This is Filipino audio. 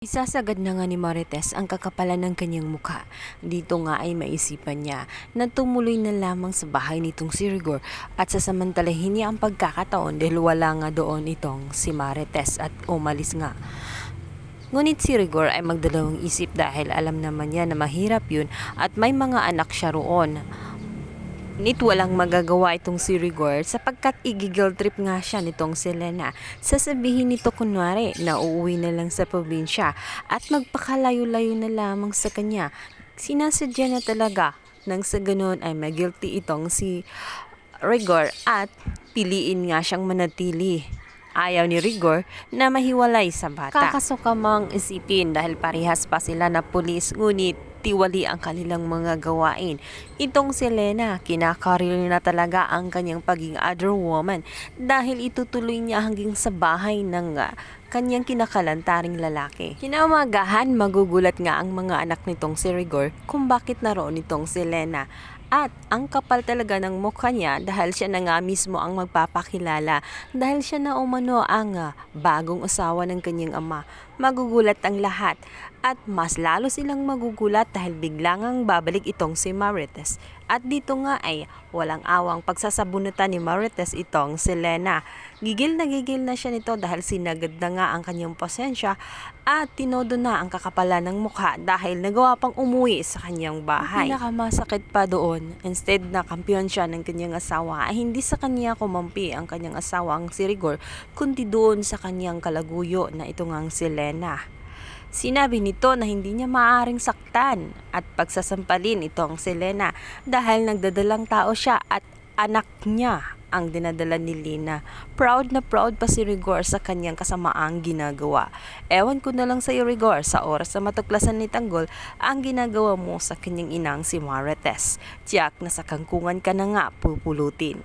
Isasagad na nga ni Marites ang kakapalan ng kanyang mukha. Dito nga ay maisipan niya na tumuloy na lamang sa bahay nitong si Rigor at sasamantalahin niya ang pagkakataon dahil wala nga doon itong si Marites at umalis nga. Ngunit si Rigor ay magdalawang isip dahil alam naman niya na mahirap yun at may mga anak siya roon. Ngunit walang magagawa itong si Rigor sapagkat igigil trip nga siya nitong si Lena. Sasabihin nito kunwari na uuwi na lang sa probinsya at magpakalayo-layo na lamang sa kanya. Sinasadya na talaga nang sa ganun ay mag-guilty itong si Rigor at piliin nga siyang manatili. Ayaw ni Rigor na mahiwalay sa bata. Kakasukamang isipin dahil parehas pa sila na pulis ngunit tiwali ang kanilang mga gawain. Itong si Lena, kinakaril na talaga ang kanyang pagiging other woman dahil itutuloy niya hanggang sa bahay ng kanyang kinakalantaring lalaki. Kinaumagahan, magugulat nga ang mga anak nitong si Rigor kung bakit naroon itong si Lena. At ang kapal talaga ng mukha niya dahil siya na nga mismo ang magpapakilala dahil siya na umano ang bagong asawa ng kanyang ama. Magugulat ang lahat at mas lalo silang magugulat dahil biglang babalik itong si Marites. At dito nga ay walang awang pagsasabunutan ni Marites itong si Lena. Gigil na siya nito dahil sinagad na nga ang kanyang pasensya at tinodo na ang kakapalan ng mukha dahil nagawa pang umuwi sa kanyang bahay. Ang pinakamasakit pa doon, instead na kampiyon siya ng kanyang asawa ay hindi sa kanya kumampi ang kanyang asawang si Rigor kundi doon sa kanyang kalaguyo na ito ngang si Lena. Sinabi nito na hindi niya maaaring saktan at pagsasampalin itong si Lena dahil nagdadalang tao siya at anak niya ang dinadala ni Lena. Proud na proud pa si Rigor sa kanyang kasamaang ginagawa. Ewan ko na lang sa iyo Rigor, sa oras na matuklasan ni Tanggol ang ginagawa mo sa kanyang inang si Marites. Tiyak na sa kangkungan ka na nga pupulutin.